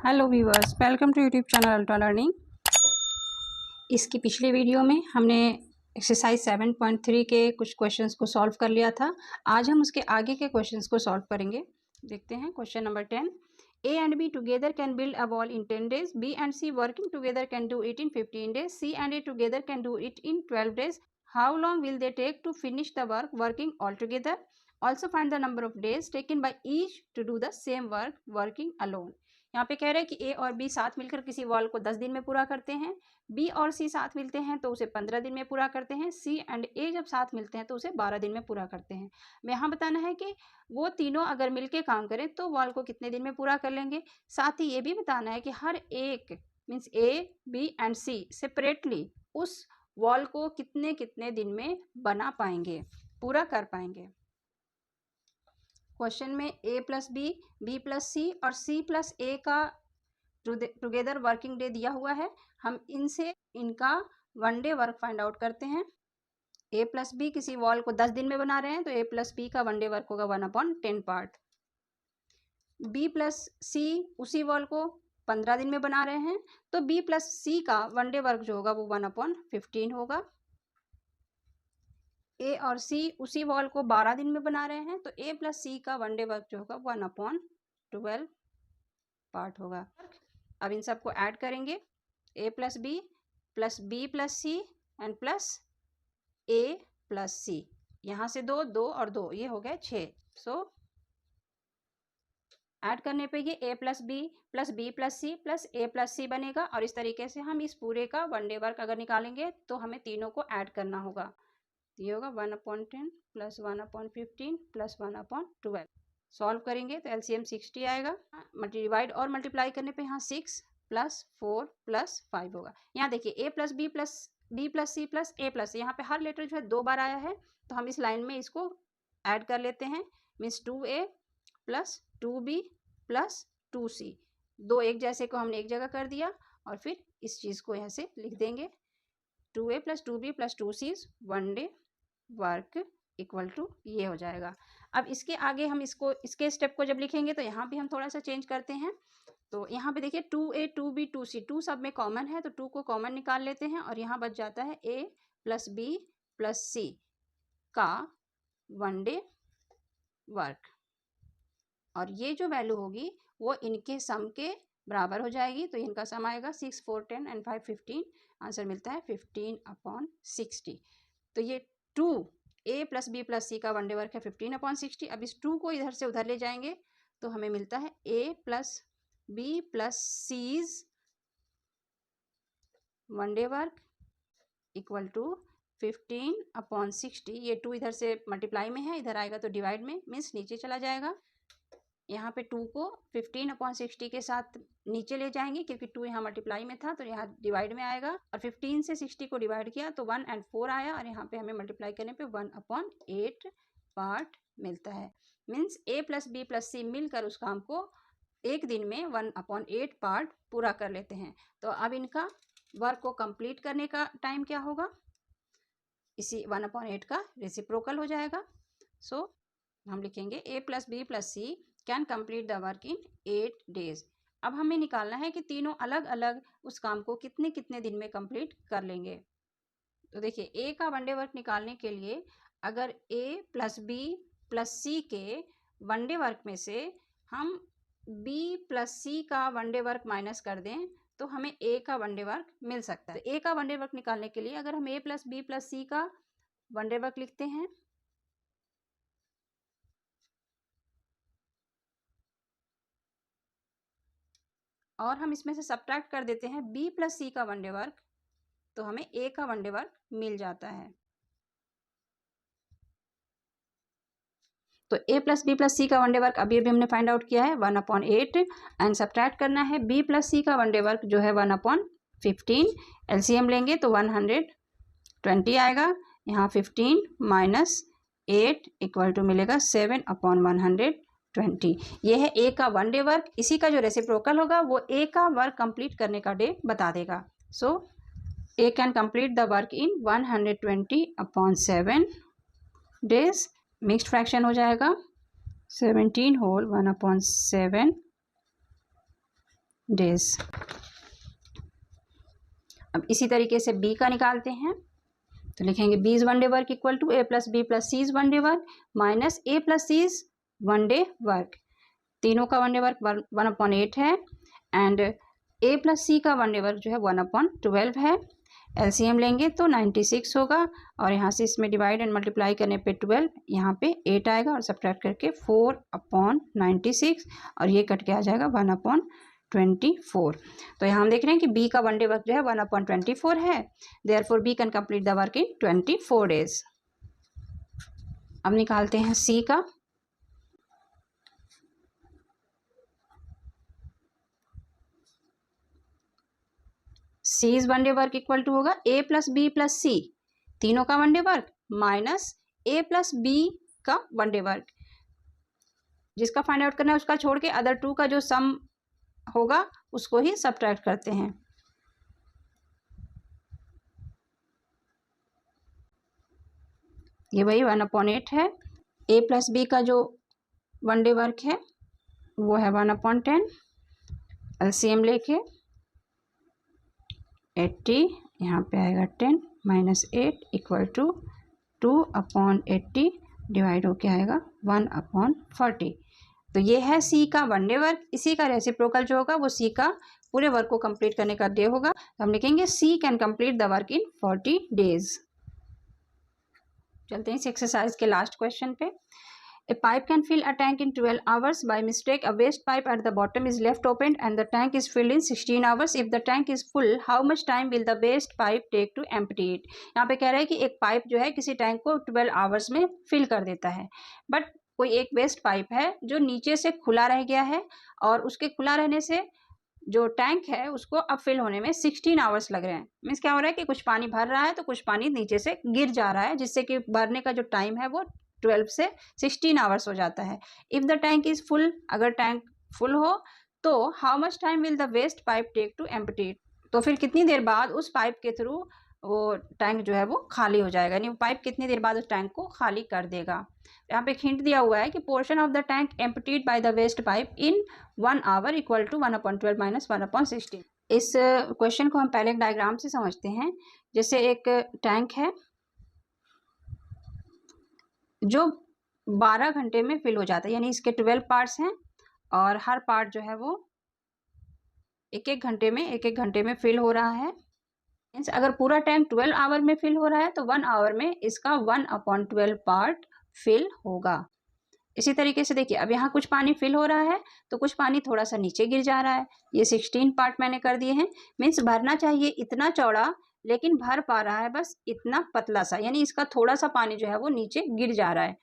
Hello viewers, welcome to YouTube channel ultra learning. इसकी पिछली video में हमने एक्सरसाइज 7.3 के कुछ क्वेश्चंस को सॉल्व कर लिया था। आज हम उसके आगे के क्वेश्चंस को सॉल्व करेंगे। देखते हैं question number 10। A and B together can build a wall in 10 days. B and C working together can do it in 15 days. C and A together can do it in 12 days. How long will they take to finish the work working all together? Also find the number of days taken by each to do the same work working alone. यहाँ पे कह रहे हैं कि ए और B साथ मिलकर किसी वॉल को 10 दिन में पूरा करते हैं, बी और सी साथ मिलते हैं तो उसे 15 दिन में पूरा करते हैं, सी एंड ए जब साथ मिलते हैं तो उसे 12 दिन में पूरा करते हैं। यहाँ बताना है कि वो तीनों अगर मिलके काम करें तो वॉल को कितने दिन में पूरा कर लेंगे। साथ ही ये भी बताना है कि हर एक means A B and C separately उस वॉल को कितने कितने दिन में बना पाएंगे, पूरा कर पाएंगे। क्वेश्चन में ए प्लस बी प्लस सी और सी प्लस ए का टुगेदर वर्किंग डे दिया हुआ है। हम इनसे इनका one day work find out करते हैं। ए प्लस बी किसी वॉल को 10 दिन में बना रहे हैं तो ए प्लस बी का वन डे वर्क होगा 1/10 पार्ट। बी प्लस सी उसी वॉल को 15 दिन में बना रहे हैं तो बी प्लस सी का वन डे वर्क जो होगा वो 1/15 होगा। ए और सी उसी वॉल को 12 दिन में बना रहे हैं तो ए प्लस सी का वन डे वर्क जो होगा 1/12 पार्ट होगा। अब इन सबको ऐड करेंगे, A plus B plus C and plus A plus C. यहाँ से 2 2 और 2 ये हो गए 6। सो ऐड करने पे ये A plus B plus C plus A plus C बनेगा और इस तरीके से हम इस पूरे का वन डे वर्क अगर निकालेंगे तो हमें तीनों को ऐड करना होगा। ये होगा 1/10 प्लस 1/15 प्लस 1/12। सॉल्व करेंगे तो एलसीएम 60 आएगा। डिवाइड और मल्टीप्लाई करने पे यहाँ 6 प्लस 4 प्लस 5 होगा। यहाँ देखिए A plus B plus C plus A plus, यहाँ पे हर लेटर जो है 2 बार आया है तो हम इस लाइन में इसको ऐड कर लेते हैं। Means 2a plus 2b plus 2c, 2 एक जैसे को हमने एक जगह कर दिया और फिर इस चीज़ को यहाँ से लिख देंगे 2a plus 2b plus 2c one day work equal to ये हो जाएगा। अब इसके आगे हम इसके स्टेप को जब लिखेंगे तो यहाँ भी हम थोड़ा सा चेंज करते हैं। तो यहाँ पे देखिए 2a 2b 2c 2 सब में कॉमन है तो 2 को कॉमन निकाल लेते हैं और यहाँ बच जाता है a प्लस बी प्लस सी का वन डे वर्क और ये जो वैल्यू होगी वो इनके सम के बराबर हो जाएगी। तो इनका सम आएगा 6 4 10 एंड 5 15। आंसर मिलता है 15/60। तो ये 2 ए प्लस बी प्लस सी का वन डे वर्क है 15/60। अब इस 2 को इधर से उधर ले जाएंगे तो हमें मिलता है A plus B plus C's one day work equal to 15/60। ये 2 इधर से मल्टीप्लाई में है, इधर आएगा तो डिवाइड में, मीन्स नीचे चला जाएगा। यहाँ पे 2 को 15/60 के साथ नीचे ले जाएंगे क्योंकि 2 यहाँ मल्टीप्लाई में था तो यहाँ डिवाइड में आएगा और 15 से 60 को डिवाइड किया तो 1 and 4 आया और यहाँ पे हमें मल्टीप्लाई करने पे 1/8 पार्ट मिलता है। मीन्स ए प्लस बी प्लस सी मिलकर उस काम को एक दिन में 1/8 पार्ट पूरा कर लेते हैं। तो अब इनका वर्क को कंप्लीट करने का टाइम क्या होगा, इसी 1/8 का रेसिप्रोकल हो जाएगा। सो हम लिखेंगे A plus B plus C can complete the work in 8 days. अब हमें निकालना है कि तीनों अलग अलग उस काम को कितने कितने दिन में कंप्लीट कर लेंगे। तो देखिए ए का वन डे वर्क निकालने के लिए अगर ए प्लस बी प्लस सी के वन डे वर्क में से हम बी प्लस सी का वन डे वर्क माइनस कर दें तो हमें ए का वन डे वर्क मिल सकता है। ए का वन डे वर्क निकालने के लिए अगर हम ए प्लस बी प्लस सी का वन डे वर्क लिखते हैं और हम इसमें से सब्ट्रैक्ट कर देते हैं बी प्लस सी का वन डे वर्क तो हमें ए का वन डे वर्क मिल जाता है। तो ए प्लस बी प्लस सी का वन डे वर्क अभी हमने फाइंड आउट किया है 1/8 एंड सब्ट्रैक्ट करना है बी प्लस सी का वन डे वर्क जो है 1/15। एलसीएम लेंगे तो 120 आएगा। यहाँ 15 माइनस 8 इक्वल टू मिलेगा 7/120। ये है ए का वन डे वर्क। इसी का जो रेसिप्रोकल होगा वो ए का वर्क कंप्लीट करने का डे बता देगा। So A can complete the work in 120/7 days. Mixed fraction हो जाएगा 17 होल 1/7 डेज। अब इसी तरीके से बी का निकालते हैं, तो लिखेंगे B is one day work equal to A plus B plus C is one day work minus A plus C is one day work. तीनों का वन डे वर्क 1/8 है एंड ए प्लस सी का one day work जो है 1/12 है। LCM लेंगे तो 96 होगा और यहाँ से इसमें डिवाइड एंड मल्टीप्लाई करने पे 12, यहाँ पे 8 आएगा और सब्ट्रैक्ट करके 4/96 और ये कट के आ जाएगा 1/24। तो यहाँ हम देख रहे हैं कि बी का वन डे वर्क जो है 1/24 है, therefore B can complete the work in 24 days. अब निकालते हैं सी का। C is one day work equal to होगा A plus B plus C, तीनों का one day work minus A plus B का वन डे वर्क। जिसका find out करना है उसका छोड़ के अदर टू का जो सम होगा उसको ही सब्ट्रैक्ट करते हैं। ये वही 1/8 है। ए प्लस बी का जो वन डे वर्क है वो है 1/10। एलसीएम लेके 80, यहाँ पे आएगा 10 माइनस 8 इक्वल टू 2/80 डिवाइड होके आएगा 1/40। तो ये है सी का वन डे वर्क। इसी का रेसिप्रोकल जो होगा वो सी का पूरे वर्क को कंप्लीट करने का डे होगा। तो हम लिखेंगे C can complete the work in 40 days. चलते हैं इस एक्सरसाइज के लास्ट क्वेश्चन पे। A pipe can fill a tank in 12 hours. By mistake, a waste pipe at the bottom is left open and the tank is filled in 16 hours. If the tank is full, how much time will the waste pipe take to empty it? यहाँ पे कह रहा है कि एक pipe जो है किसी टैंक को 12 आवर्स में फिल कर देता है, बट कोई एक वेस्ट पाइप है जो नीचे से खुला रह गया है और उसके खुला रहने से जो टैंक है उसको अब फिल होने में 16 आवर्स लग रहे हैं। मीन्स क्या हो रहा है कि कुछ पानी भर रहा है तो कुछ पानी नीचे से गिर जा रहा है, जिससे कि भरने का जो टाइम है वो 12 से 16 आवर्स हो जाता है। If the tank is full, अगर टैंक फुल हो तो how much time will the waste pipe take to empty, तो फिर कितनी देर बाद उस पाइप के थ्रू वो टैंक जो है वो खाली हो जाएगा, यानी पाइप कितनी देर बाद उस टैंक को खाली कर देगा। यहाँ पे एक हिंट दिया हुआ है कि portion of the tank emptied by the waste pipe in 1 hour equal to 1/12 minus 1/16। इस क्वेश्चन को हम पहले एक डायग्राम से समझते हैं। जैसे एक टैंक है जो 12 घंटे में फिल हो जाता है, यानी इसके 12 पार्ट्स हैं और हर पार्ट जो है वो एक एक घंटे में फिल हो रहा है। मीन्स अगर पूरा टैंक 12 आवर में फिल हो रहा है तो 1 आवर में इसका 1/12 पार्ट फिल होगा। इसी तरीके से देखिए अब यहाँ कुछ पानी फिल हो रहा है तो कुछ पानी थोड़ा सा नीचे गिर जा रहा है। ये 16 पार्ट मैंने कर दिए हैं। मीन्स भरना चाहिए इतना चौड़ा, लेकिन भर पा रहा है बस इतना पतला सा, यानी इसका थोड़ा सा पानी जो है वो नीचे गिर जा रहा है,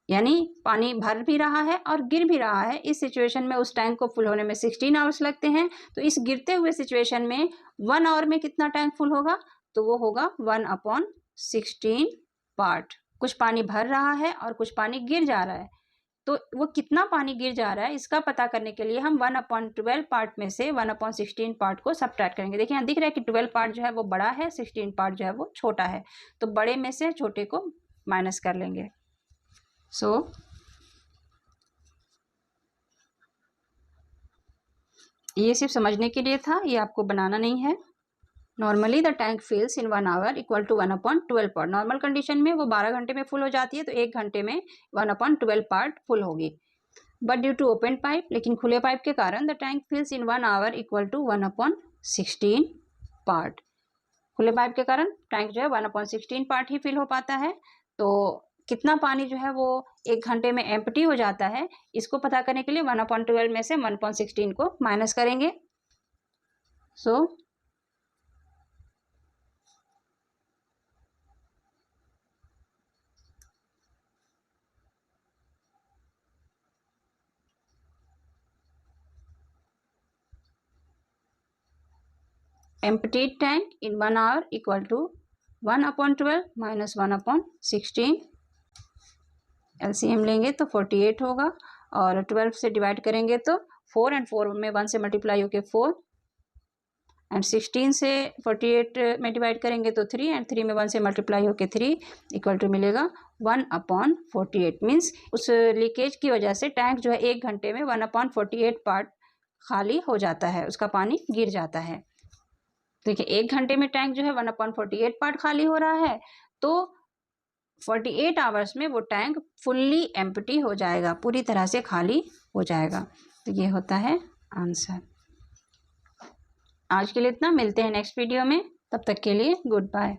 यानी पानी भर भी रहा है और गिर भी रहा है। इस सिचुएशन में उस टैंक को फुल होने में 16 आवर्स लगते हैं। तो इस गिरते हुए सिचुएशन में 1 आवर में कितना टैंक फुल होगा, तो वो होगा 1/16 पार्ट। कुछ पानी भर रहा है और कुछ पानी गिर जा रहा है, तो वो कितना पानी गिर जा रहा है इसका पता करने के लिए हम 1/12 पार्ट में से 1/16 पार्ट को सब्ट्रैक्ट करेंगे। देखिए यहाँ दिख रहा है कि 12 पार्ट जो है वो बड़ा है, 16 पार्ट जो है वो छोटा है, तो बड़े में से छोटे को माइनस कर लेंगे। सो ये सिर्फ समझने के लिए था, ये आपको बनाना नहीं है। Normally the tank fills in 1 hour equal to 1/12 part. Normal condition में वो 12 घंटे में फुल हो जाती है, तो 1 घंटे में 1/12 पार्ट फुल होगी। But due to open pipe, लेकिन खुले पाइप के कारण the tank fills in 1 hour equal to 1/16 part. खुले पाइप के कारण टैंक जो है 1/16 पार्ट ही फिल हो पाता है। तो कितना पानी जो है वो 1 घंटे में एम्प्टी हो जाता है, इसको पता करने के लिए 1/12 में से 1/16 को माइनस करेंगे। सो emptied tank in 1 hour equal to 1/12 minus 1/16। LCM लेंगे तो 48 होगा और 12 से डिवाइड करेंगे तो 4 एंड 4 में 1 से मल्टीप्लाई होके 4 एंड 16 से 48 में डिवाइड करेंगे तो 3 एंड 3 में 1 से मल्टीप्लाई होके 3 इक्वल टू मिलेगा 1/48। मीन्स उस लीकेज की वजह से टैंक जो है 1 घंटे में 1/48 पार्ट खाली हो जाता है, उसका पानी गिर जाता है। देखिए 1 घंटे में टैंक जो है 1/48 पार्ट खाली हो रहा है, तो 48 आवर्स में वो टैंक फुल्ली एम्प्टी हो जाएगा, पूरी तरह से खाली हो जाएगा। तो ये होता है आंसर। आज के लिए इतना, मिलते हैं नेक्स्ट वीडियो में, तब तक के लिए गुड बाय।